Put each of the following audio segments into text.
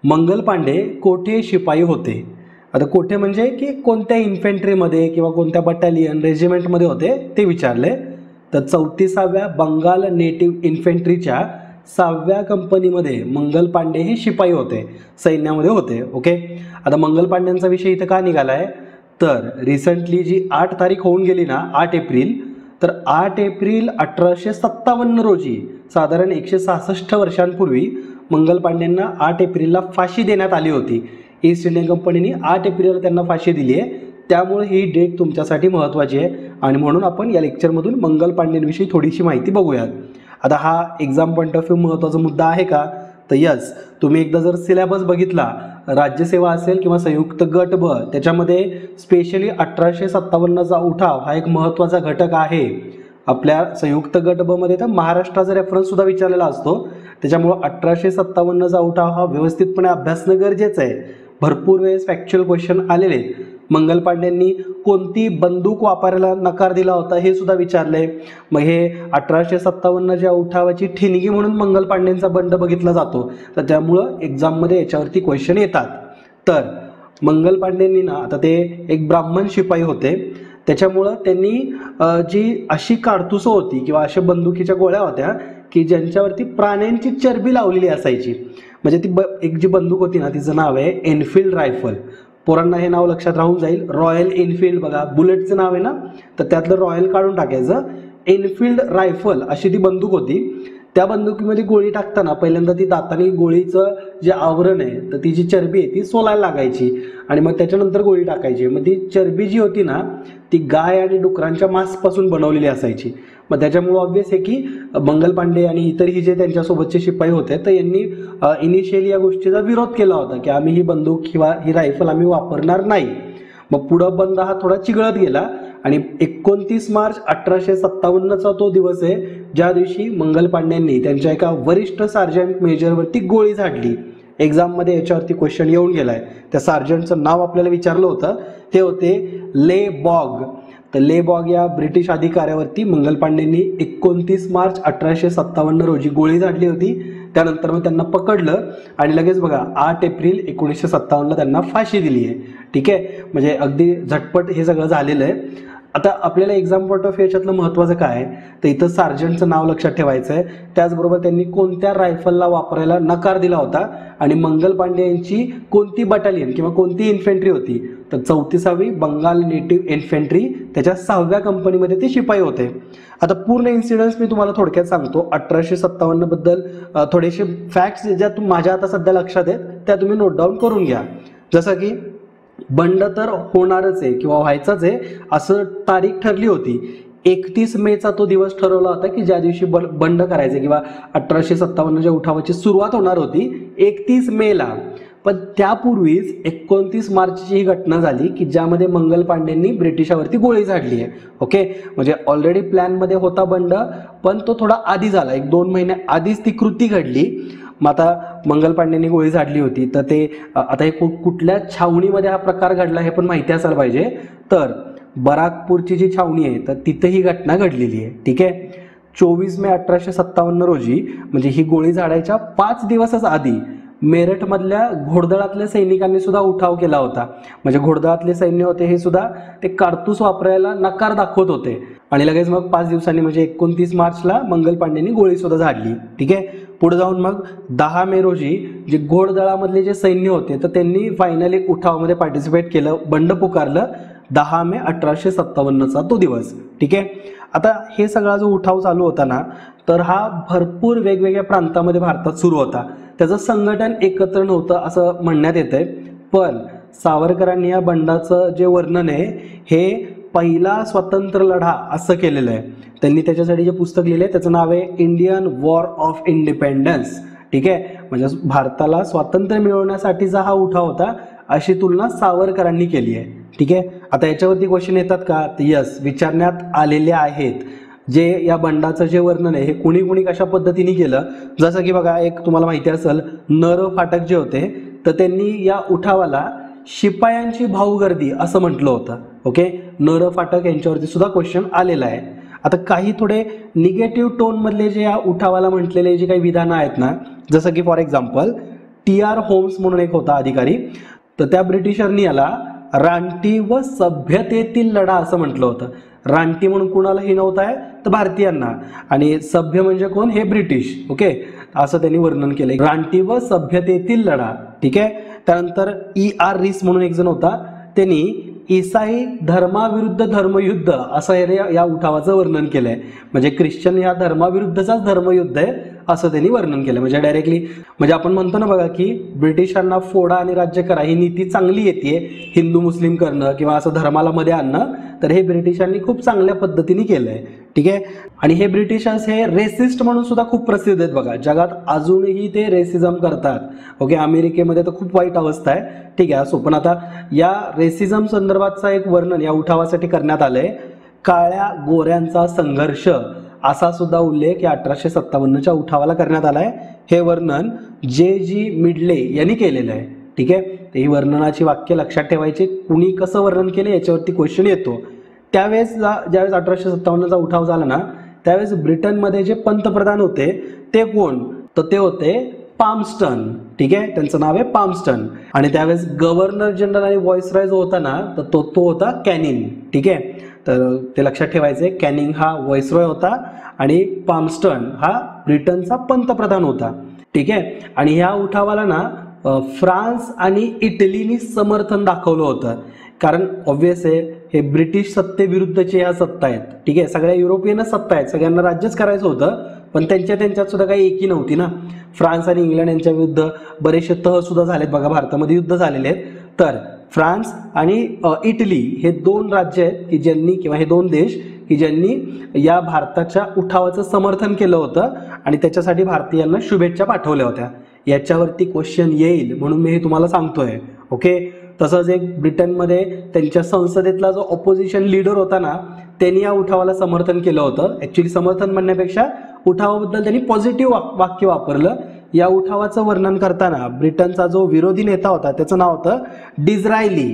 मंगल पांडे कोठे शिपाई होते? आता कोठे म्हणजे की कोणत्या इन्फेंट्रीमध्ये किंवा कोणत्या बटालियन रेजिमेंटमध्ये होते ते विचारले. तर 34व्या बंगाल नेटिव्ह इन्फेंट्रीच्या 6व्या कंपनीमध्ये मंगल पांडे हे शिपाई होते, सैन्यामध्ये होते. ओके. आता मंगल पांड्यांचा विषय इथं का निघाला आहे, तर रिसेंटली जी 8 तारीख होऊन गेली ना, 8 एप्रिल, तर 8 एप्रिल 1857 रोजी साधारण 166 वर्षांपूर्वी मंगल पांड्यांना 8 एप्रिलला फाशी देण्यात आली होती. ईस्ट इंडियन कंपनीने 8 एप्रिलला त्यांना फाशी दिली आहे. त्यामुळे ही डेट तुमच्यासाठी महत्त्वाची आहे आणि म्हणून आपण या लेक्चरमधून मंगल पांड्यांविषयी थोडीशी माहिती बघूयात. आता हा एक्झाम पॉईंट ऑफ व्ह्यू महत्त्वाचा मुद्दा आहे का, तर यस. तुम्ही एकदा जर सिलेबस बघितला, राज्यसेवा असेल किंवा संयुक्त गट ब, त्याच्यामध्ये स्पेशली 1857चा उठाव हा एक महत्त्वाचा घटक आहे. आपल्या संयुक्त गट ब मध्ये तर महाराष्ट्राचा रेफरन्स सुद्धा विचारलेला असतो. त्याच्यामुळं 1857चा उठाव हा व्यवस्थितपणे अभ्यासणं गरजेचं आहे. भरपूर वेळेस फॅक्च्युअल क्वेश्चन आलेले आहेत. मंगल पांड्यांनी कोणती बंदूक वापरायला नकार दिला होता हे सुद्धा विचारले. मग हे 1857च्या उठावाची ठिणगी म्हणून मंगल पांड्यांचा बंड बघितला जातो. तर त्यामुळं एक्झाममध्ये याच्यावरती क्वेश्चन येतात. तर मंगल पांड्यांनी ना, आता ते एक ब्राह्मण शिपाई होते, त्याच्यामुळं त्यांनी जी अशी काडतुसं होती किंवा अशा बंदुकीच्या गोळ्या होत्या की ज्यांच्यावरती प्राण्यांची चरबी लावलेली असायची. म्हणजे ती एक जी बंदूक होती ना, तिचं नाव आहे एनफिल्ड रायफल. पोरांना हे नाव लक्षात राहून जाईल. रॉयल एनफिल्ड बघा, बुलेटचं नाव आहे ना, तर त्यातलं रॉयल काढून टाकायचं. एनफिल्ड रायफल अशी ती बंदूक होती. त्या बंदुकीमध्ये गोळी टाकताना पहिल्यांदा ती दाताने गोळीचं जे आवरण आहे, तर ती जी चरबी आहे ती सोलायला लागायची आणि मग त्याच्यानंतर गोळी टाकायची. मग ती चरबी जी होती ना, ती गाय आणि डुकरांच्या मांसपासून बनवलेली असायची. मग त्याच्यामुळे ऑब्वियस आहे की मंगल पांडे आणि इतरही जे त्यांच्यासोबतचे शिपाई होते, तर यांनी इनिशियली या गोष्टीचा विरोध केला होता की आम्ही ही बंदूक किंवा ही रायफल आम्ही वापरणार नाही. मग पुढं बंद हा थोडा चिघळत गेला आणि 29 मार्च 1857चा तो दिवस आहे ज्या दिवशी मंगल पांड्यांनी त्यांच्या एका वरिष्ठ सार्जंट मेजरवरती गोळी झाडली. एक्झाममध्ये याच्यावरती क्वेश्चन येऊन गेलाय. त्या सार्जंटचं नाव आपल्याला विचारलं होतं, ते होते ले बॉग. तर ले बॉग या ब्रिटिश अधिकाऱ्यावरती मंगल पांड्यांनी 29 मार्च 1857 रोजी गोळी झाडली होती. त्यानंतर मग त्यांना पकडलं आणि लगेच बघा 8 एप्रिल 1957ला त्यांना फाशी दिली आहे. ठीक आहे, म्हणजे अगदी झटपट हे सगळं झालेलं आहे. आता आपल्याला एक्झाम पॉईंट ऑफ याच्यातलं महत्त्वाचं काय आहे, तर इथं सार्जंटचं नाव लक्षात ठेवायचं आहे. त्याचबरोबर त्यांनी कोणत्या रायफलला वापरायला नकार दिला होता आणि मंगल पांडे यांची कोणती बटालियन किंवा कोणती इन्फेंट्री होती, तर 34वी बंगाल नेटिव्ह इन्फेंट्री, त्याच्या 6व्या कंपनीमध्ये ते शिपाई होते. आता पूर्ण इन्सिडन्स मी तुम्हाला थोडक्यात सांगतो. 1857 बद्दल थोडेसे फॅक्ट्स ज्या माझ्या आता सध्या लक्षात आहेत त्या तुम्ही नोट डाऊन करून घ्या. जसं की बंड तर होणारच आहे किंवा व्हायचाच आहे असं तारीख ठरली होती. 31 मेचा तो दिवस ठरवला होता की ज्या दिवशी बंड करायचे किंवा 1857च्या उठावाची सुरुवात होणार होती 31 मेला. पण त्यापूर्वीच 29 मार्चची ही घटना झाली की ज्यामध्ये मंगल पांडेंनी ब्रिटिशावरती गोळी झाडली आहे. ओके, म्हणजे ऑलरेडी प्लॅनमध्ये होता बंड, पण तो थोडा आधी झाला, 1-2 महिने आधीच ती कृती घडली. मग आता मंगल पांडेंनी गोळी झाडली होती, तर ते आता हे कुठल्या छावणीमध्ये हा प्रकार घडला हे पण माहिती असायला पाहिजे. तर बराकपूरची जी छावणी आहे तर तिथं ही घटना घडलेली आहे. ठीक आहे, 24 मे 1857 रोजी, म्हणजे ही गोळी झाडायच्या 5 दिवसच आधी मेरठमधल्या घोडदळातल्या सैनिकांनी सुद्धा उठाव केला होता. म्हणजे घोडदळातले सैन्य होते हे सुद्धा ते कारतूस वापरायला नकार दाखवत होते आणि लगेच मग 5 दिवसांनी म्हणजे 29 मार्चला मंगल पांडेंनी गोळी सुद्धा झाडली. ठीक आहे, पुढे जाऊन मग 10 मे रोजी जे घोडदळामधले जे सैन्य होते तर त्यांनी फायनली उठावामध्ये पार्टिसिपेट केलं, बंड पुकारलं. 10 मे 1857चा तो दिवस. ठीक आहे, आता हे सगळा जो उठाव चालू होता ना, तर हा भरपूर वेगवेगळ्या प्रांतामध्ये भारतात सुरू होता. त्याचं संघटन एकत्र नव्हतं असं म्हणण्यात येतंय. पण सावरकरांनी या बंडाचं जे वर्णन आहे हे पहिला स्वतंत्र लढा असं केलेलं आहे. त्यांनी त्याच्यासाठी जे पुस्तक लिहिलं आहे त्याचं नाव आहे इंडियन वॉर ऑफ इंडिपेंडन्स. ठीक आहे, म्हणजे भारताला स्वातंत्र्य मिळवण्यासाठीचा हा उठाव होता अशी तुलना सावरकरांनी केली आहे. ठीक आहे, आता याच्यावरती क्वेश्चन येतात का, तर यस, विचारण्यात आलेले आहेत. जे या बंडाचं जे वर्णन आहे हे कुणी कुणी कशा पद्धतीने केलं, जसं की बघा एक तुम्हाला माहिती असेल नर फाटक जे होते तर त्यांनी या उठावाला शिपायांची भाऊगर्दी असं म्हटलं होतं. ओके, नर फाटक यांच्यावरती सुद्धा क्वेश्चन आलेला आहे. आता काही थोडे निगेटिव्ह टोनमधले जे या उठावाला म्हटलेले जे काही विधानं आहेत ना, जसं की फॉर एक्झाम्पल TR होम्स म्हणून एक होता अधिकारी, तर त्या ब्रिटिशांनी याला रानटी व सभ्यतेतील लढा असं म्हटलं होतं. रानटी म्हणून कुणाला हिणवत आहे तर भारतीयांना, आणि सभ्य म्हणजे कोण, हे ब्रिटिश. ओके, असं त्यांनी वर्णन केलंय, रानटी व सभ्यतेतील लढा. ठीक आहे. त्यानंतर ER रीस म्हणून एक जण होता, त्यांनी ईसाई धर्माविरुद्ध धर्मयुद्ध असं या उठावाचं वर्णन केलंय. म्हणजे ख्रिश्चन या धर्माविरुद्धचाच धर्मयुद्ध आहे असं त्यांनी वर्णन केलं. म्हणजे डायरेक्टली, म्हणजे आपण म्हणतो ना बघा की ब्रिटिशांना फोडा आणि राज्य करा ही नीती चांगली येते, हिंदू मुस्लिम करणं किंवा असं धर्माला मध्ये आणणं, तर हे ब्रिटिशांनी खूप चांगल्या पद्धतीने केलंय. ठीक आहे. आणि हे ब्रिटिशर्स हे रेसिस्ट म्हणून सुद्धा खूप प्रसिद्ध आहेत बघा, जगात अजूनही ते रेसिझम करतात. ओके, अमेरिकेमध्ये तर खूप वाईट अवस्था आहे. ठीक आहे. असो, पण आता या रेसिझम संदर्भातचा एक वर्णन या उठावासाठी करण्यात आलंय. काळ्या गोऱ्यांचा संघर्ष असा सुद्धा उल्लेख या 1857च्या उठावाला करण्यात आलाय. हे वर्णन J.G. मिडले यांनी केलेलं आहे. ठीक आहे. ही वर्णनाची वाक्य लक्षात ठेवायची, कुणी कसं वर्णन केलं याच्यावरती क्वेश्चन येतो. त्यावेळेस ज्यावेळेस 1857चा उठाव झाला ना, त्यावेळेस ब्रिटनमध्ये जे पंतप्रधान होते ते कोण, तर ते होते पामस्टन. ठीक आहे, त्यांचं नाव आहे पामस्टन. आणि त्यावेळेस गव्हर्नर जनरल आणि व्हाईसरॉय जो होता ना, तर तो होता कॅनिंग. ठीक आहे, तर ते लक्षात ठेवायचे. कॅनिंग हा व्हाईसरॉय होता आणि पामस्टन हा ब्रिटनचा पंतप्रधान होता. ठीक आहे. आणि ह्या उठावाला ना फ्रान्स आणि इटलीनी समर्थन दाखवलं होतं, कारण ऑब्व्हियस आहे हे ब्रिटिश सत्तेविरुद्धचे ह्या सत्ता आहेत. ठीक आहे, सगळ्या युरोपियन सत्ता आहेत, सगळ्यांना राज्यच करायचं होतं, पण त्यांच्यात सुद्धा काही एकी नव्हती ना. फ्रान्स आणि इंग्लंड यांच्या विरुद्ध बरेचसे तह सुद्धा झालेत बघा, भारतामध्ये युद्ध झालेले आहेत. तर फ्रान्स आणि इटली हे दोन राज्य आहेत की ज्यांनी, किंवा हे दोन देश की ज्यांनी या भारताच्या उठावाचं समर्थन केलं होतं आणि त्याच्यासाठी भारतीयांना शुभेच्छा पाठवल्या होत्या. याच्यावरती क्वेश्चन येईल म्हणून मी हे तुम्हाला सांगतोय. ओके. तसंच एक ब्रिटनमध्ये त्यांच्या संसदेतला जो ऑपोजिशन लीडर होता ना, त्यांनी या उठावाला समर्थन केलं होतं. ऍक्च्युली समर्थन म्हणण्यापेक्षा उठावाबद्दल त्यांनी पॉझिटिव्ह वाक्य वापरलं. या उठावाचं वर्णन करताना ब्रिटनचा जो विरोधी नेता होता त्याचं नाव होतं डिझरायली.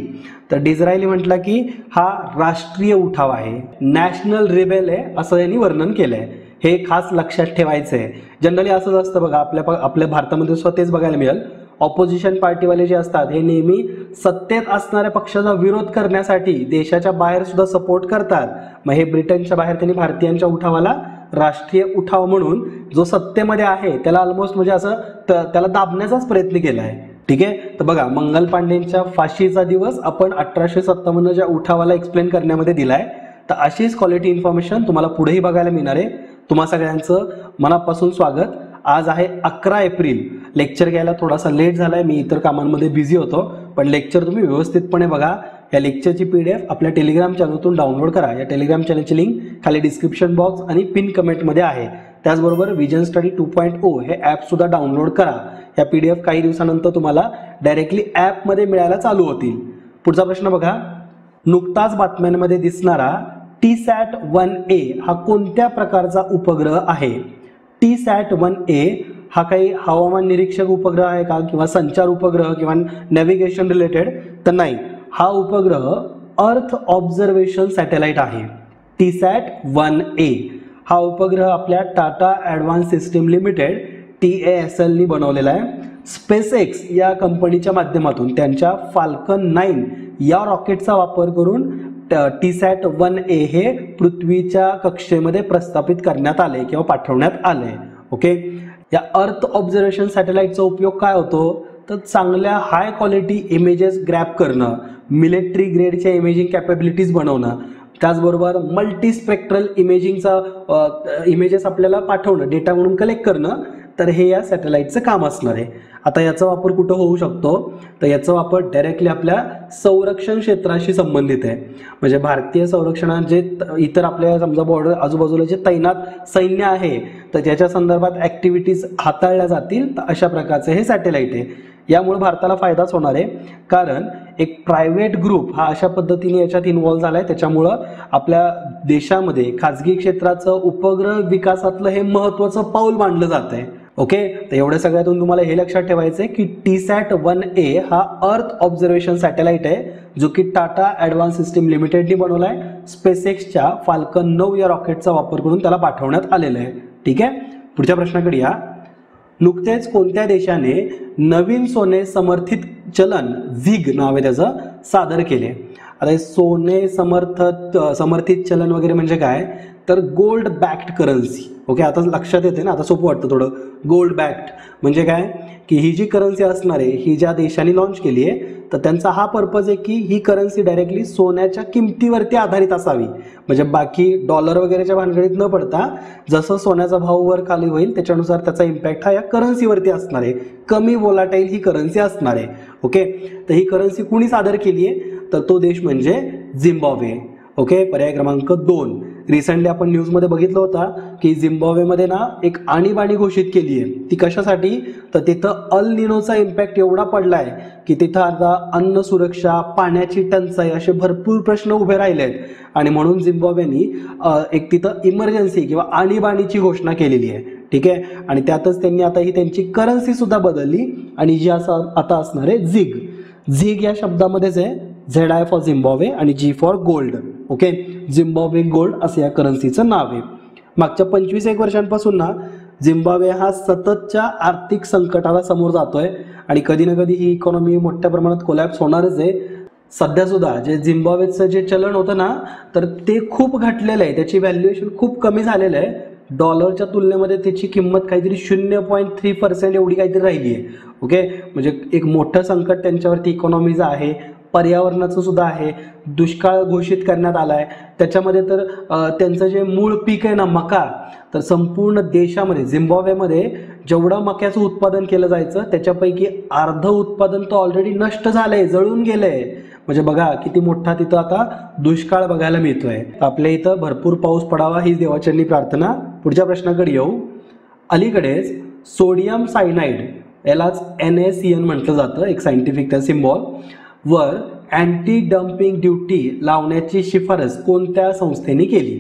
तर डिझरायली म्हटलं की हा राष्ट्रीय उठाव आहे, नॅशनल रिबेल आहे असं यांनी वर्णन केलंय. हे खास लक्षात ठेवायचं आहे. जनरली असंच असतं बघा, आपल्या भारतामध्ये स्वतःच बघायला मिळेल, ऑपोजिशन पार्टीवाले जे असतात हे नेहमी सत्तेत असणाऱ्या पक्षाचा विरोध करण्यासाठी देशाच्या बाहेर सुद्धा सपोर्ट करतात. मग हे ब्रिटनच्या बाहेर त्यांनी भारतीयांच्या उठावाला राष्ट्रीय उठाव म्हणून जो सत्तेमध्ये आहे त्याला ऑलमोस्ट म्हणजे असं त्याला दाबण्याचाच प्रयत्न केला आहे. ठीक आहे. तर बघा, मंगल पांडेंच्या फाशीचा दिवस आपण 1857च्या उठावाला एक्सप्लेन करण्यामध्ये दिलाय. तर अशीच क्वालिटी इन्फॉर्मेशन तुम्हाला पुढेही बघायला मिळणार आहे. तुम्हा सगळ्यांचं मनापासून स्वागत. आज आहे 11 एप्रिल. लेक्चर घ्यायला थोडासा लेट झालाय, मी इतर कामांमध्ये बिझी होतो, पण लेक्चर तुम्ही व्यवस्थितपणे बघा. या लेक्चरची PDF आपल्या टेलिग्राम चॅनलतून डाउनलोड करा. या टेलिग्राम चॅनलची लिंक खाली डिस्क्रिप्शन बॉक्स आणि पिन कमेंटमध्ये आहे. त्याचबरोबर विजन स्टडी 2.0 हे ॲप सुद्धा डाउनलोड करा. या PDF काही दिवसानंतर तुम्हाला डायरेक्टली ॲपमध्ये मिळायला चालू होतील. पुढचा प्रश्न बघा, नुकताच बातम्यांमध्ये दिसणारा TSAT-1A हा कोणत्या प्रकारचा उपग्रह आहे? TSAT-1A हा काही हवामान निरीक्षक उपग्रह आहे का, किंवा संचार उपग्रह किंवा नॅव्हिगेशन रिलेटेड? तर नाही, हा उपग्रह अर्थ ऑब्झर्वेशन सॅटेलाइट आहे. TSAT-1A हा उपग्रह आपल्या Tata advance system limited TASL नी बनवलेला आहे. स्पेसएक्स या कंपनीच्या माध्यमातून त्यांच्या फाल्कन 9 या रॉकेटचा वापर करून TSAT-1A हे पृथ्वीच्या कक्षेमध्ये प्रस्थापित करण्यात आले किंवा पाठवण्यात आले. ओके. या अर्थ ऑब्झर्वेशन सॅटेलाइटचा उपयोग काय होतो, तर चांगल्या हाय क्वालिटी इमेजेस ग्रॅब करणं, मिलिटरी ग्रेडच्या इमेजिंग कॅपेबिलिटीज बनवणं, त्याचबरोबर मल्टीस्पेक्ट्रल इमेजेस आपल्याला पाठवणं, डेटा म्हणून कलेक्ट करणं, तर हे या सॅटेलाइटचं काम असणार आहे. आता याचा वापर कुठं होऊ शकतो, तर याचा वापर डायरेक्टली आपल्या संरक्षण क्षेत्राशी संबंधित आहे. म्हणजे भारतीय संरक्षणात जे इतर आपल्या समजा बॉर्डर आजूबाजूला जे तैनात सैन्य आहे तर त्याच्या संदर्भात ॲक्टिव्हिटीज हाताळल्या जातील, तर अशा प्रकारचे हे सॅटेलाइट आहे. यामुळे भारताला फायदाच होणार आहे, कारण एक प्रायव्हेट ग्रुप हा अशा पद्धतीने याच्यात इन्व्हॉल्व झाला आहे. त्याच्यामुळं आपल्या देशामध्ये खाजगी क्षेत्राचं उपग्रह विकासातलं हे महत्त्वाचं पाऊल मानलं जात आहे. ओके. तर एवढ्या सगळ्यातून तुम्हाला हे लक्षात ठेवायचं आहे की TSAT-1A हा अर्थ ऑब्झर्वेशन सॅटेलाइट आहे, जो की टाटा ॲडव्हान्स सिस्टीम लिमिटेडनी बनवला आहे. स्पेसएक्सच्या फाल्कन 9 या रॉकेटचा वापर करून त्याला पाठवण्यात आलेलं आहे. ठीक आहे. पुढच्या प्रश्नाकडे या. नुकतेच कोणत्या देशाने नवीन सोने समर्थित चलन झिग नाव आहे त्याचं सादर केले? आता हे सोने समर्थित चलन वगैरे म्हणजे काय, तर गोल्ड बॅक्ड करन्सी. ओके, आता लक्षात येते ना, आता सोपं वाटतं थोडं. गोल्ड बॅक्ड म्हणजे काय, की ही जी करन्सी असणार आहे ही ज्या देशाने लॉन्च केली आहे, तर त्यांचा हा पर्पज आहे की ही करन्सी डायरेक्टली सोन्याच्या किमतीवरती आधारित असावी. म्हणजे बाकी डॉलर वगैरेच्या भानगडीत न पडता जसं सोन्याचा भाव वर खाली होईल त्याच्यानुसार त्याचा इम्पॅक्ट हा या करन्सीवरती असणार आहे. कमी वोलाटाईल ही करन्सी असणार आहे. ओके, तर ही करन्सी कुणी सादर केली आहे, तर तो देश म्हणजे झिम्बाब्वे. ओके, पर्याय क्रमांक 2. रिसेंटली आपण न्यूजमध्ये बघितलं होता की झिम्बाब्वेमध्ये ना एक आणीबाणी घोषित केली आहे. ती कशासाठी, तर तिथं अल निनोचा इम्पॅक्ट एवढा पडला आहे की तिथं आता अन्न सुरक्षा, पाण्याची टंचाई असे भरपूर प्रश्न उभे राहिले आहेत. आणि म्हणून झिम्बाब्वेनी एक तिथं इमर्जन्सी किंवा आणीबाणीची घोषणा केलेली आहे. ठीक आहे, आणि त्यातच त्यांनी आता ही त्यांची करन्सी सुद्धा बदलली आणि जी असं आता असणार आहे झिग. झिग या शब्दामध्येच आहे ZI फॉर झिम्बाब्वे आणि G for gold. Okay, Zimbabwe gold असं या करन्सीचं नाव आहे. मागच्या 25-1 वर्षांपासून ना झिम्बाब्वे हा सततच्या आर्थिक संकटाला समोर जातोय आणि कधी ना कधी ही इकॉनॉमी मोठ्या प्रमाणात कोलॅप्स होणारच आहे. सध्या सुद्धा जे झिम्बाब्वेचं जे चलन होतं ना, तर ते खूप घटलेलं आहे, त्याची व्हॅल्युएशन खूप कमी झालेलं आहे. डॉलरच्या तुलनेमध्ये त्याची किंमत काहीतरी 0.3% एवढी काहीतरी राहिली आहे. ओके, म्हणजे एक मोठं संकट त्यांच्यावरती इकॉनॉमीचं आहे, पर्यावरणाचं सुद्धा आहे. दुष्काळ घोषित करण्यात आला आहे. त्याच्यामध्ये तर त्यांचं जे मूळ पीक आहे ना मका, तर संपूर्ण देशामध्ये झिम्बाब्वेमध्ये जेवढं मक्याचं उत्पादन केलं जायचं त्याच्यापैकी अर्ध उत्पादन तर ऑलरेडी नष्ट झालंय, जळून गेलंय. म्हणजे बघा किती मोठा तिथं आता दुष्काळ बघायला मिळतोय. आपल्या इथं भरपूर पाऊस पडावा हीच देवाचरणी प्रार्थना. पुढच्या प्रश्नाकडे येऊ. अलीकडेच सोडियम सायनाइड, यालाच NaCN म्हटलं जातं, एक सायंटिफिक त्या सिम्बॉल वर अँटी डम्पिंग ड्युटी लावण्याची शिफारस कोणत्या संस्थेने केली?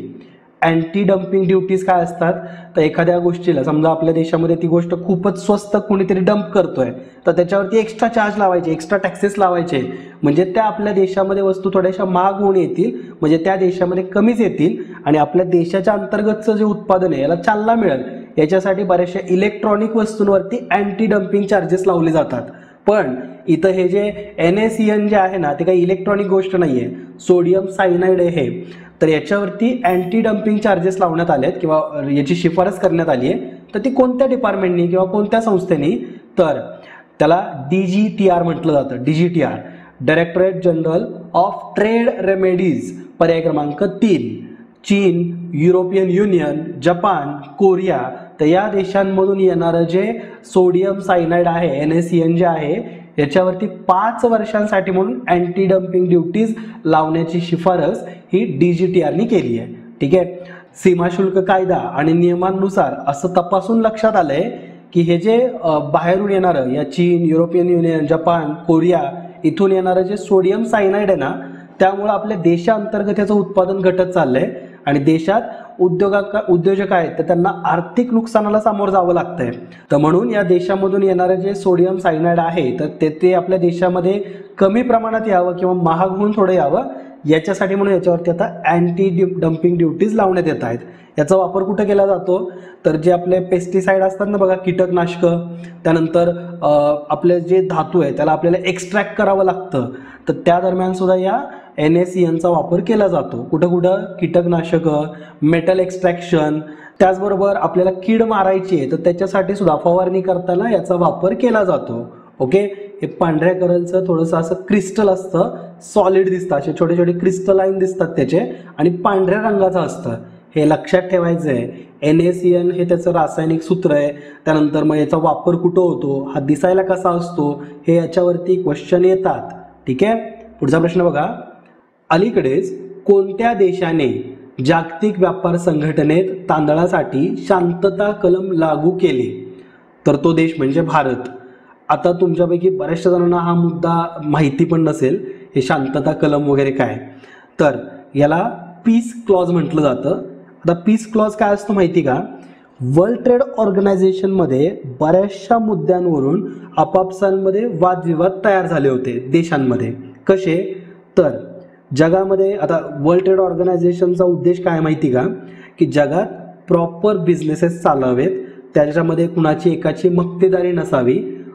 अँटी डम्पिंग ड्युटीज काय असतात, तर एखाद्या गोष्टीला समजा आपल्या देशामध्ये ती गोष्ट खूपच स्वस्त कोणीतरी डंप करतोय, तर त्याच्यावरती एक्स्ट्रा चार्ज लावायचे, एक्स्ट्रा टॅक्सेस लावायचे, म्हणजे त्या आपल्या देशामध्ये वस्तू थोड्याशा महाग होऊन येतील, म्हणजे त्या देशामध्ये कमीच येतील आणि आपल्या देशाच्या अंतर्गतचं जे उत्पादन आहे याला चालना मिळेल. याच्यासाठी बऱ्याचशा इलेक्ट्रॉनिक वस्तूंवरती अँटी डम्पिंग चार्जेस लावले जातात. पण इथं हे जे NaCN जे आहे ना, ते काही इलेक्ट्रॉनिक गोष्ट नाही आहे, सोडियम सायनाइड आहे हे. तर याच्यावरती अँटी डम्पिंग चार्जेस लावण्यात आले आहेत किंवा याची शिफारस करण्यात आली आहे. तर ती कोणत्या डिपार्टमेंटनी किंवा कोणत्या संस्थेनी, तर त्याला DGTR म्हटलं जातं. DGTR, directorate general of trade remedies. पर्याय क्रमांक 3. चीन, युरोपियन युनियन, जपान, कोरिया, तर या देशांमधून येणारं जे सोडियम सायनाइड आहे NaCN जे आहे याच्यावरती 5 वर्षांसाठी म्हणून अँटी डम्पिंग ड्युटीज लावण्याची शिफारस ही DGTRनी केली आहे. ठीक आहे, सीमाशुल्क कायदा आणि नियमांनुसार असं तपासून लक्षात आलंय की हे जे बाहेरून येणारं या चीन, युरोपियन युनियन, जपान, कोरिया इथून येणारं जे सोडियम सायनाइड आहे ना, त्यामुळे आपल्या देशांतर्गत याचं उत्पादन घटत चाललंय आणि देशात उद्योजक आहेत तर त्यांना आर्थिक नुकसानाला सामोरं जावं लागतंय. तर म्हणून या देशामधून येणारे जे सोडियम सायनाइड आहे तर ते आपल्या देशामध्ये कमी प्रमाणात यावं किंवा महाग होऊन थोडं यावं याच्यासाठी म्हणून याच्यावरती आता अँटी डम्पिंग ड्युटीज लावण्यात येत आहेत. याचा वापर कुठे केला जातो, तर जे आपले पेस्टिसाइड असतात ना बघा, कीटकनाशकं, त्यानंतर आपले जे धातू आहे त्याला आपल्याला एक्स्ट्रॅक्ट करावं लागतं, तर त्या दरम्यान सुद्धा या NaCNचा वापर केला जातो. कुठं कुठं कीटकनाशकं, मेटल एक्स्ट्रॅक्शन, त्याचबरोबर आपल्याला कीड मारायची आहे तर त्याच्यासाठी सुद्धा फवारणी करताना याचा वापर केला जातो. ओके, हे पांढऱ्या कलरचं थोडंसं असं क्रिस्टल असतं, सॉलिड दिसतं, असे छोटे छोटे क्रिस्टलाईन दिसतात त्याचे आणि पांढऱ्या रंगाचं असतं. हे लक्षात ठेवायचं आहे. NaCN हे त्याचं रासायनिक सूत्र आहे. त्यानंतर मग याचा वापर कुठं होतो, हा दिसायला कसा असतो, हे याच्यावरती क्वेश्चन येतात. ठीक आहे, पुढचा प्रश्न बघा. अलीकडेच कोणत्या देशाने जागतिक व्यापार संघटनेत तांदळासाठी शांतता कलम लागू केले? तर तो देश म्हणजे भारत. आता तुमच्यापैकी बऱ्याचशा जणांना हा मुद्दा माहिती पण नसेल, हे शांतता कलम वगैरे काय, तर याला पीस क्लॉज म्हटलं जातं. आता पीस क्लॉज काय असतं माहिती का, वर्ल्ड ट्रेड ऑर्गनायझेशनमध्ये बऱ्याचशा मुद्द्यांवरून आपापसांमध्ये वादविवाद तयार झाले होते देशांमध्ये. कसे, तर जगामध्ये आता वर्ल्ड ट्रेड ऑर्गनायझेशनचा उद्देश काय माहिती का, की जगात प्रॉपर बिझनेसेस चालवेत, त्याच्यामध्ये कुणाची एकाची मक्तेदारी नसावी,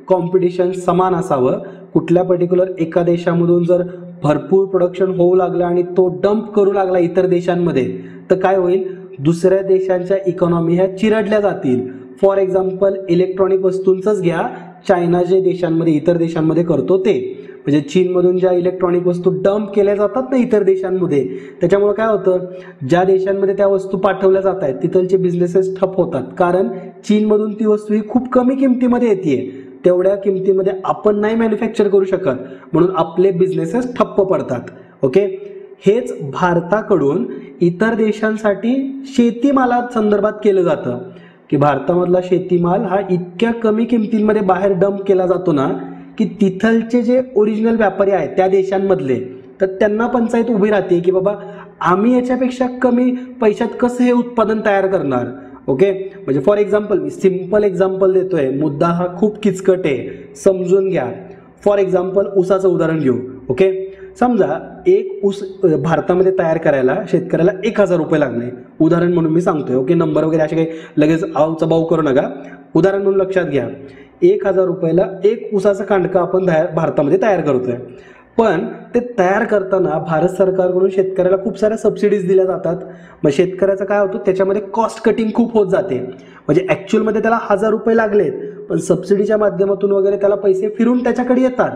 कॉम्पिटिशन समान असावं, कुठल्या पर्टिक्युलर एका देशामधून जर भरपूर प्रोडक्शन होऊ लागलं आणि तो डंप करू लागला इतर देशांमध्ये तर काय होईल, दुसऱ्या देशांच्या इकॉनॉमी ह्या चिरडल्या जातील. फॉर एक्झाम्पल इलेक्ट्रॉनिक वस्तूंचंच घ्या, चायना जे देशांमध्ये इतर देशांमध्ये करतो ते, म्हणजे चीनमधून ज्या इलेक्ट्रॉनिक वस्तू डंप केल्या जातात ना इतर देशांमध्ये, त्याच्यामुळे काय होतं, ज्या देशांमध्ये त्या वस्तू पाठवल्या जात आहेत तिथलचे बिझनेसेस ठप होतात, कारण चीनमधून ती वस्तू ही खूप कमी किमतीमध्ये येते, तेवढ्या किमतीमध्ये आपण नाही मॅन्युफॅक्चर करू शकत, म्हणून आपले बिझनेसेस ठप्प पडतात. ओके, हेच भारताकडून इतर देशांसाठी शेतीमाला संदर्भात केलं जातं की भारतामधला शेतीमाल हा इतक्या कमी किमतींमध्ये बाहेर डंप केला जातो ना की तिथलचे जे ओरिजिनल व्यापारी आहेत त्या देशांमधले, तर त्यांना पंचायत उभी राहते की बाबा आम्ही याच्यापेक्षा कमी पैशात कसं हे उत्पादन तयार करणार. ओके, म्हणजे for example me simple example देतोय, मुद्दा हा खूप किचकट आहे, समजून घ्या. फॉर एक्झाम्पल ऊसाचं उदाहरण घेऊ. ओके, समजा एक ऊस भारतामध्ये तयार करायला शेतकऱ्याला 1000 रुपये लागले, उदाहरण म्हणून मी सांगतोय. ओके, नंबर वगैरे असे काही लगेच आवचा भाऊ करू नका, उदाहरण म्हणून लक्षात घ्या. 1000 रुपयाला एक ऊसाचं कांडकं आपण भारतामध्ये तयार करतोय, पण ते तयार करताना भारत सरकारकडून शेतकऱ्याला खूप साऱ्या सबसिडीज दिल्या जातात. मग शेतकऱ्याचं काय होतं, त्याच्यामध्ये कॉस्ट कटिंग खूप होत जाते, म्हणजे ॲक्च्युअलमध्ये त्याला 1000 रुपये लागलेत पण सबसिडीच्या माध्यमातून वगैरे त्याला पैसे फिरून त्याच्याकडे येतात.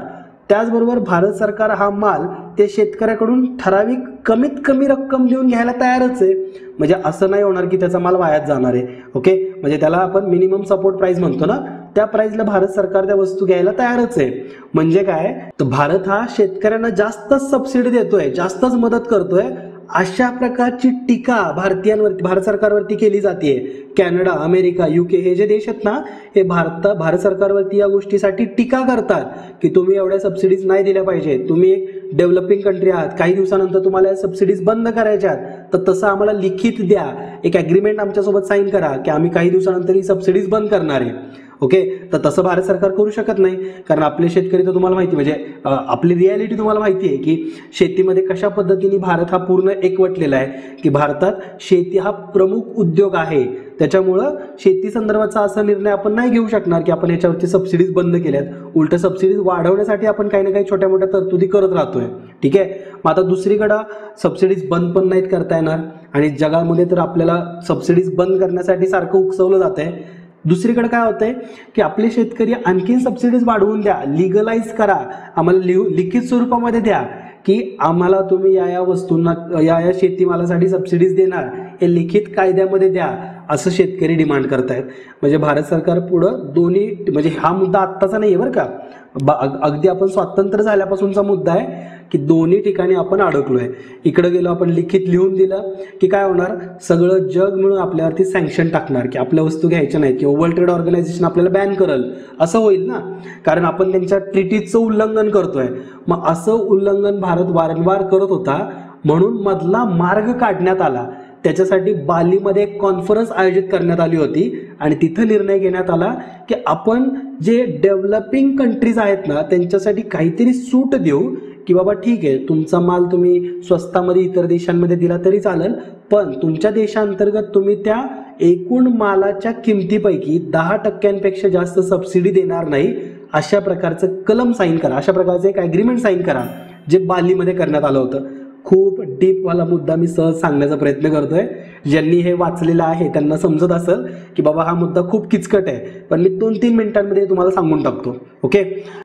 त्याचबरोबर भारत सरकार हा माल ते शेतकऱ्याकडून ठराविक कमीत कमी रक्कम देऊन घ्यायला तयारच आहे, म्हणजे असं नाही होणार की त्याचा माल वायात जाणार आहे. ओके, म्हणजे त्याला आपण मिनिमम सपोर्ट प्राइस म्हणतो ना, त्या प्राइसला भारत सरकार त्या वस्तू घ्यायला तयारच आहे. म्हणजे काय, तर भारत हा शेतकऱ्यांना जास्तच सबसिडी देतोय, जास्तच मदत करतोय, अशा प्रकारची टीका भारत सरकारवरती केली जाते. कॅनडा, अमेरिका, UK हे जे देश आहेत ना, हे भारत सरकारवरती या गोष्टीसाठी टीका करतात की तुम्ही एवढ्या सबसिडीज नाही दिल्या पाहिजे, तुम्ही एक डेव्हलपिंग कंट्री आहात, काही दिवसानंतर तुम्हाला या सबसिडीज बंद करायच्या आहेत, तर तसं आम्हाला लिखित द्या, एक ॲग्रीमेंट आमच्यासोबत साईन करा की आम्ही काही दिवसानंतर ही सबसिडीज बंद करणार आहे. ओके, तर तसं भारत सरकार करू शकत नाही, कारण आपले शेतकरी तर तुम्हाला माहिती, म्हणजे आपली रियालिटी तुम्हाला माहिती आहे की शेतीमध्ये कशा पद्धतीने भारत हा पूर्ण एकवटलेला आहे की भारतात शेती हा प्रमुख उद्योग आहे. त्याच्यामुळं शेती संदर्भाचा असा निर्णय आपण नाही घेऊ शकणार की आपण याच्यावरती सबसिडीज बंद केल्यात, उलट सबसिडीज वाढवण्यासाठी आपण काही ना काही छोट्या मोठ्या तरतुदी करत राहतोय. ठीक आहे, मग आता दुसरीकडं सबसिडीज बंद पण नाहीत करता येणार आणि जगामध्ये तर आपल्याला सबसिडीज बंद करण्यासाठी सारखं उकसवलं जात आहे. दुसरीकडे काय होतंय की आपले शेतकरी आणखीन सबसिडीज वाढवून द्या, लिगलाइज करा, आम्हाला लिखित स्वरूपामध्ये द्या की आम्हाला तुम्ही या वस्तूंना या शेतीमालासाठी सबसिडीज देणार, हे लिखित कायद्यामध्ये द्या, असं शेतकरी डिमांड करतायत. म्हणजे भारत सरकार पुढं दोन्ही, म्हणजे हा मुद्दा आत्ताचा नाही आहे बरं का, अगदी आपण स्वातंत्र्य झाल्यापासूनचा मुद्दा आहे की दोन्ही ठिकाणी आपण अडकलोय. इकडे गेलो आपण लिखित लिहून दिलं की काय होणार, सगळं जग मिळून आपल्यावरती सँक्शन टाकणार की आपल्या वस्तू घ्यायच्या नाहीत किंवा वर्ल्ड ट्रेड ऑर्गनायझेशन आपल्याला बॅन करेल, असं होईल ना, कारण आपण त्यांच्या ट्रिटीजचं उल्लंघन करतोय. मग असं उल्लंघन भारत वारंवार करत होता, म्हणून मधला मार्ग काढण्यात आला. त्याच्यासाठी बालीमध्ये एक कॉन्फरन्स आयोजित करण्यात आली होती आणि तिथं निर्णय घेण्यात आला की आपण जे डेव्हलपिंग कंट्रीज आहेत ना त्यांच्यासाठी काहीतरी सूट देऊ की बाबा ठीक आहे, तुमचा माल तुम्ही स्वस्तामध्ये इतर देशांमध्ये दिला तरी चालेल, पण तुमच्या देशांतर्गत तुम्ही त्या एकूण मालाच्या किमतीपैकी 10% जास्त सबसिडी देणार नाही, अशा प्रकारचं कलम साईन करा, अशा प्रकारचं एक ॲग्रीमेंट साईन करा, जे बालीमध्ये करण्यात आलं होतं. खूप डीपवाला मुद्दा मी सहज सांगण्याचा प्रयत्न करतोय, ज्यांनी हे वाचलेलं आहे त्यांना समजत असेल की बाबा हा मुद्दा खूप किचकट आहे, पण मी 2-3 मिनिटांमध्ये तुम्हाला सांगून टाकतो. ओके,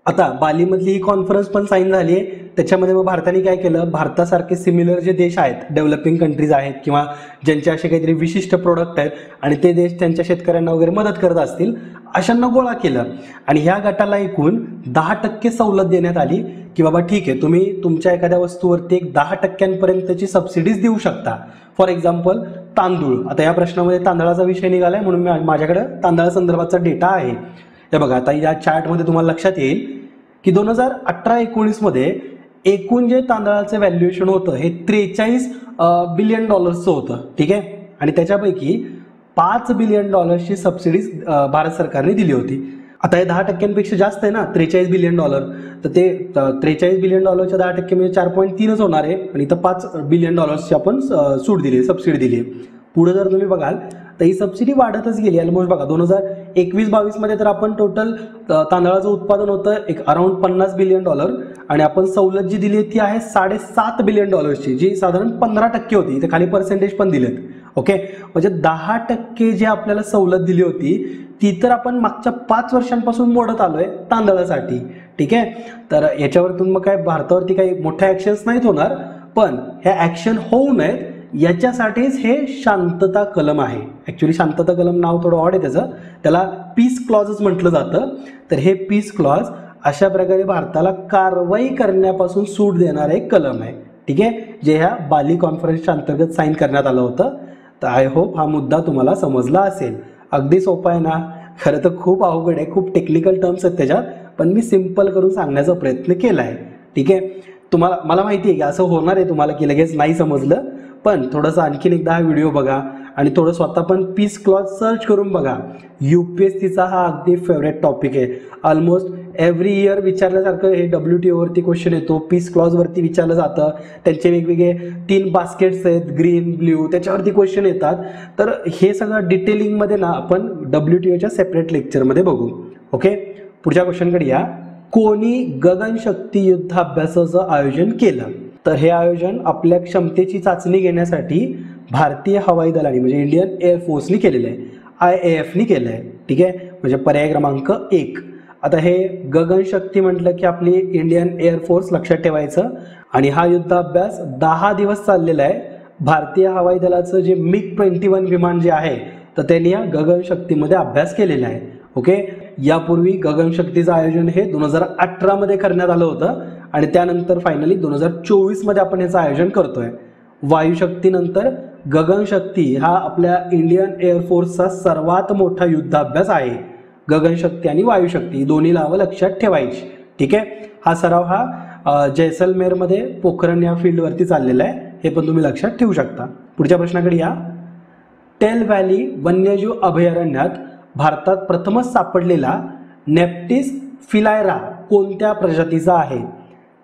आता बालीमधली ही कॉन्फरन्स पण साईन झाली आहे. त्याच्यामध्ये मग भारताने काय केलं, भारतासारखे सिमिलर जे देश आहेत, डेव्हलपिंग कंट्रीज आहेत किंवा ज्यांचे असे काहीतरी विशिष्ट प्रोडक्ट आहेत आणि ते देश त्यांच्या शेतकऱ्यांना वगैरे मदत करत असतील, अशांना गोळा केलं आणि ह्या गटाला एकूण 10% सवलत देण्यात आली की बाबा ठीक आहे, तुम्ही तुमच्या एखाद्या वस्तूवरती एक 10% सबसिडीज देऊ शकता. फॉर एक्झाम्पल तांदूळ, आता या प्रश्नामध्ये तांदळाचा विषय निघालाय म्हणून माझ्याकडे तांदळासंदर्भाचा डेटा आहे. हे बघा, आता या चार्टमध्ये तुम्हाला लक्षात येईल की 2018-19 मध्ये एकूण जे तांदळाचं व्हॅल्युएशन होतं हे $43 बिलियन होतं. ठीक आहे, आणि त्याच्यापैकी $5 बिलियन सबसिडीज भारत सरकारने दिली होती. आता हे 10%पेक्षा जास्त आहे ना, $43 बिलियन, तर ते $43 बिलियन 10% म्हणजे 4.3च होणार आहे, आणि इथं $5 बिलियन आपण सूट दिली, सबसिडी दिली. पुढे जर तुम्ही बघाल तर ही सबसिडी वाढतच गेली. ऑलमोस्ट बघा 2021-22 मध्ये तर आपण टोटल तांदळाचं उत्पादन होतं एक अराउंड $50 बिलियन आणि आपण सवलत जी दिली ती आहे $7.5 बिलियन जी साधारण 15% होती. इथे खाली पर्सेंटेज पण दिलेत. ओके, म्हणजे 10% जी आपल्याला सवलत दिली होती ती तर आपण मागच्या 5 वर्षांपासून मोडत आलोय तांदळासाठी. ठीक आहे, तर याच्यावरतून मग काय भारतावरती काही मोठ्या ऍक्शन्स नाहीत होणार, पण ह्या ऍक्शन होऊ नयेत याच्यासाठीच हे शांतता कलम आहे. ऍक्च्युली शांतता कलम नाव थोडं ऑड आहे त्याला पीस क्लॉजच म्हटलं जातं. तर हे पीस क्लॉज अशा प्रकारे भारताला कारवाई करण्यापासून सूट देणारं एक कलम आहे. ठीक आहे, जे ह्या बाली कॉन्फरन्सच्या अंतर्गत साईन करण्यात आलं होतं. तर आय होप हा मुद्दा तुम्हाला समजला असेल. अगदी सोपा आहे ना, खरं तर खूप अवघड आहे, खूप टेक्निकल टर्म्स आहेत त्याच्यात, पण मी सिंपल करून सांगण्याचा प्रयत्न केला आहे. ठीक आहे, मला माहिती आहे की असं होणार आहे तुम्हाला की लगेच नाही समजलं, पण थोडंसं आणखीन एकदा हा व्हिडिओ बघा आणि थोडं स्वतः पण पीस क्लॉज सर्च करून बघा. UPSCचा हा अगदी फेवरेट टॉपिक आहे. ऑलमोस्ट एव्हरी इयर विचारल्यासारखं हे WTO वरती क्वेश्चन येतो, पीस क्लॉज वरती विचारलं जातं. त्यांचे वेगवेगळे 3 बास्केट्स आहेत, ग्रीन ब्ल्यू, त्याच्यावरती क्वेश्चन येतात. तर हे सगळं डिटेलिंगमध्ये ना आपण WTOच्या सेपरेट लेक्चरमध्ये बघू. ओके, पुढच्या क्वेश्चनकडे या. कोणी गगनशक्ती युद्धाभ्यासाचं आयोजन केलं? तर हे आयोजन आपल्या क्षमतेची चाचणी घेण्यासाठी भारतीय हवाई दलाने म्हणजे इंडियन एअरफोर्सनी केलेलं आहे, IAFनी केलं आहे. ठीक आहे, म्हणजे पर्याय क्रमांक 1. आता हे गगनशक्ती म्हटलं की आपली इंडियन एअरफोर्स लक्षात ठेवायचं. आणि हा युद्धाभ्यास 10 दिवस चाललेला आहे. भारतीय हवाई दलाचं जे MiG-21 विमान जे आहे तर त्यांनी या गगनशक्तीमध्ये अभ्यास केलेला आहे. ओके, यापूर्वी गगनशक्तीचं आयोजन हे 2018 मध्ये करण्यात आलं होतं आणि त्यानंतर फायनली 2024 मध्ये आपण याचं आयोजन करतोय. वायुशक्तीनंतर गगनशक्ती हा आपल्या इंडियन एअरफोर्सचा सर्वात मोठा युद्धाभ्यास आहे. गगनशक्ती आणि वायुशक्ती दोन्ही नावं लक्षात ठेवायची. ठीक आहे, हा सराव हा जैसलमेरमध्ये पोखरण या फील्डवरती चाललेला आहे, हे पण तुम्ही लक्षात ठेवू शकता. पुढच्या प्रश्नाकडे या. टेल व्हॅली वन्यजीव अभयारण्यात भारतात प्रथमच सापडलेला नेप्टिस फिलायरा कोणत्या प्रजातीचा आहे?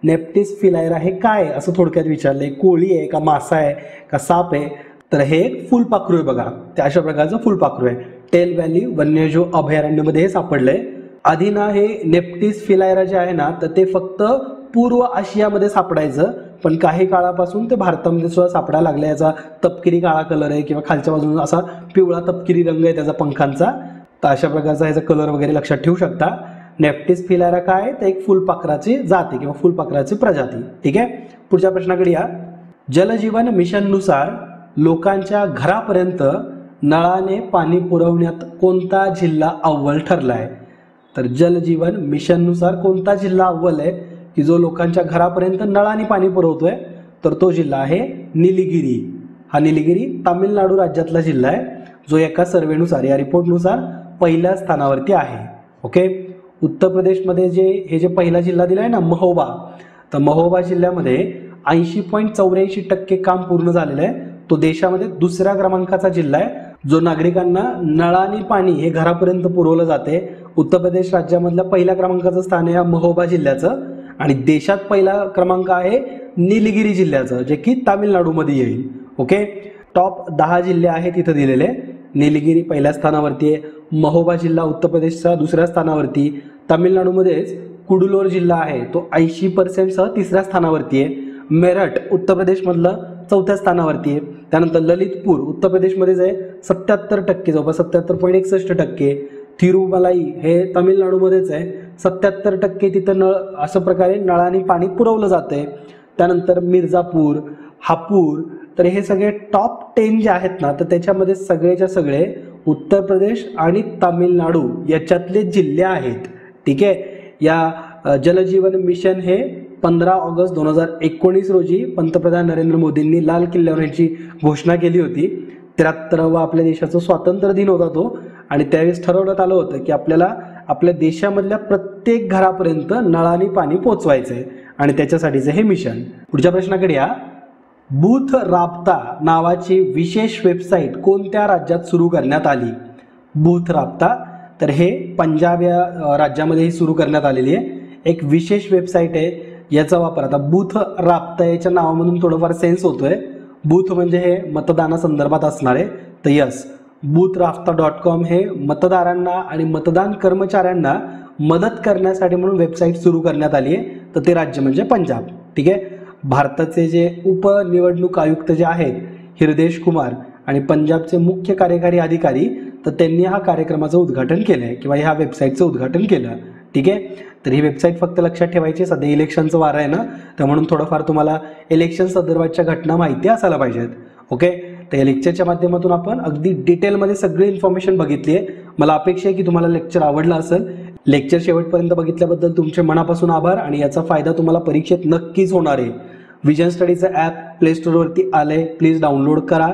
नेप्टिस फिलायरा हे काय असं थोडक्यात विचारलंय. कोळी आहे का, मासा आहे का, साप आहे? तर हे एक फुलपाखरू आहे बघा, त्या अशा प्रकारचं फुलपाखरू आहे. टेल व्हॅली वन्यजीव अभयारण्यामध्ये हे सापडलंय. आधी ना हे नेप्टिस फिलायरा जे आहे ना तर ते फक्त पूर्व आशियामध्ये सापडायचं, पण काही काळापासून ते भारतामध्ये सुद्धा सापडायला लागलं. याचा तपकिरी काळा कलर आहे किंवा खालच्या बाजून असा पिवळा तपकिरी रंग आहे त्याचा पंखांचा. तर अशा प्रकारचा ह्याचा कलर वगैरे लक्षात ठेवू शकता. नेप्टिस फिलायरा काय तर एक फुलपाखराची जाती किंवा फुलपाखराची प्रजाती. ठीक आहे, पुढच्या प्रश्नाकडे या. जलजीवन मिशननुसार लोकांच्या घरापर्यंत नळाने पाणी पुरवण्यात कोणता जिल्हा अव्वल ठरला आहे? तर जलजीवन मिशननुसार कोणता जिल्हा अव्वल आहे की जो लोकांच्या घरापर्यंत नळाने पाणी पुरवतोय? तर तो जिल्हा आहे निलगिरी. हा निलगिरी तामिळनाडू राज्यातला जिल्हा आहे, जो एका सर्वेनुसार या रिपोर्टनुसार पहिल्या स्थानावरती आहे. ओके, उत्तर प्रदेशमध्ये हे जे पहिला जिल्हा दिला आहे ना महोबा, तर महोबा जिल्ह्यामध्ये 80.84% काम पूर्ण झालेलं आहे. तो देशामध्ये दुसऱ्या क्रमांकाचा जिल्हा आहे जो नागरिकांना नळाने पाणी हे घरापर्यंत पुरवलं जाते. उत्तर प्रदेश राज्यामधल्या पहिल्या क्रमांकाचं स्थान आहे या महोबा जिल्ह्याचं आणि देशात पहिला क्रमांक आहे निलगिरी जिल्ह्याचं, जे की तामिळनाडूमध्ये येईल. ओके, टॉप 10 जिल्हे आहेत तिथं दिलेले. निलगिरी पहिल्या स्थानावरती आहे, महोबा जिल्हा उत्तर प्रदेशचा दुसऱ्या स्थानावरती, तामिळनाडूमध्येच कुडुलोर जिल्हा आहे तो 80% सह 3ऱ्या स्थानावरती आहे. मेरठ उत्तर प्रदेशमधलं 4थ्या स्थानावरती आहे. त्यानंतर ललितपूर उत्तर प्रदेशमध्येच आहे 77%, जवळपास 77.61%. तिरुमलाई हे तामिळनाडूमध्येच आहे 77%. तिथं अशा प्रकारे नळाने पाणी पुरवलं जाते. त्यानंतर मिर्जापूर, हापूर, तर हे सगळे टॉप 10 जे आहेत ना तर त्याच्यामध्ये सगळेच्या सगळे उत्तर प्रदेश आणि तामिळनाडू याच्यातले जिल्हे आहेत. ठीक आहे, या जलजीवन मिशन हे 15 ऑगस्ट 2019 रोजी पंतप्रधान नरेंद्र मोदींनी लाल किल्ल्यावर याची घोषणा केली होती. 73वा आपल्या देशाचा स्वातंत्र्य दिन होता तो आणि त्यावेळेस ठरवण्यात आलं होतं की आपल्याला आपल्या देशामधल्या प्रत्येक घरापर्यंत नळाने पाणी पोचवायचं आहे आणि त्याच्यासाठीचं हे मिशन. पुढच्या प्रश्नाकडे या. बूथ राबता नावाची विशेष वेबसाईट कोणत्या राज्यात सुरू करण्यात आली? बूथ राबता, तर हे पंजाब या राज्यामध्ये सुरू करण्यात आलेली आहे. एक विशेष वेबसाईट आहे, याचा वापर आता बूथ राबता याच्या नावामधून थोडंफार सेन्स होतोय. बूथ म्हणजे हे मतदानासंदर्भात असणार आहे, तर यस boothraabta.com हे मतदारांना आणि मतदान कर्मचाऱ्यांना मदत करण्यासाठी म्हणून वेबसाईट सुरू करण्यात आली आहे. तर ते राज्य म्हणजे पंजाब. ठीक आहे. भारताचे जे उपनिवडणूक आयुक्त जे आहेत हृदेश कुमार आणि पंजाबचे मुख्य कार्यकारी अधिकारी, तर त्यांनी हा कार्यक्रमाचं उद्घाटन केलं आहे किंवा ह्या वेबसाईटचं उद्घाटन केलं. ठीक आहे. तर ही वेबसाईट फक्त लक्षात ठेवायची, सध्या इलेक्शनचं वारं आहे ना, तर म्हणून थोडंफार तुम्हाला इलेक्शन संदर्भातच्या घटना माहिती असायला पाहिजेत. ओके. तर या लेक्चरच्या माध्यमातून आपण अगदी डिटेलमध्ये सगळी इन्फॉर्मेशन बघितली आहे. मला अपेक्षा आहे की तुम्हाला लेक्चर आवडलं असेल. लेक्चर शेवटपर्यंत बघितल्याबद्दल तुमचे मनापासून आभार आणि याचा फायदा तुम्हाला परीक्षेत नक्कीच होणार आहे. विजन स्टडीचं ॲप प्ले स्टोअरवरती आलंय, प्लीज डाउनलोड करा.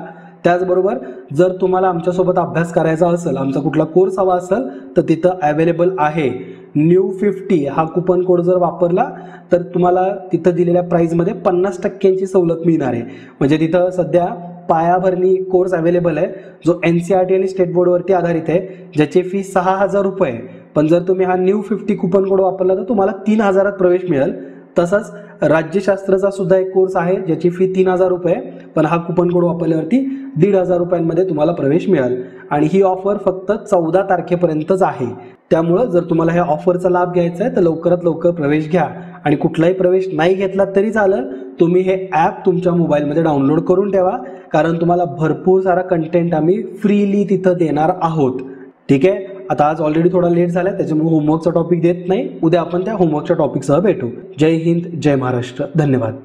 त्याचबरोबर जर तुम्हाला आमच्यासोबत अभ्यास करायचा असेल, आमचा कुठला कोर्स हवा असेल, तर तिथं अवेलेबल आहे. new50 हा कुपन कोड जर वापरला तर तुम्हाला तिथं दिलेल्या प्राईजमध्ये 50% सवलत मिळणार आहे. म्हणजे तिथं सध्या पायाभरणी कोर्स अवेलेबल आहे जो NCERT आणि स्टेट बोर्डवरती आधारित आहे, ज्याची फी 6,000 रुपये. पण जर तुम्ही हा new50 कुपन कोड वापरला तर तुम्हाला 3,000 प्रवेश मिळेल. तसंच राज्यशास्त्राचा सुद्धा एक कोर्स आहे ज्याची फी 3,000 रुपये, पण हा कुपन कोड वापरल्यावरती 1,500 रुपयांमध्ये तुम्हाला प्रवेश मिळेल. आणि ही ऑफर फक्त 14 तारखेपर्यंतच आहे. त्यामुळं जर तुम्हाला ह्या ऑफरचा लाभ घ्यायचा आहे तर लवकरात लवकर प्रवेश घ्या. आणि कुठलाही प्रवेश नाही घेतला तरी चालेल, तुम्ही हे ॲप तुमच्या मोबाईलमध्ये डाउनलोड करून ठेवा, कारण तुम्हाला भरपूर सारा कंटेंट आम्ही फ्रीली तिथं देणार आहोत. ठीक आहे. आता आज ऑलरेडी थोडा लेट झाला, त्याच्यामुळे होमवर्कचा टॉपिक देत नाही. उद्या आपण त्या होमवर्कच्या टॉपिकसह भेटू. जय हिंद, जय महाराष्ट्र. धन्यवाद.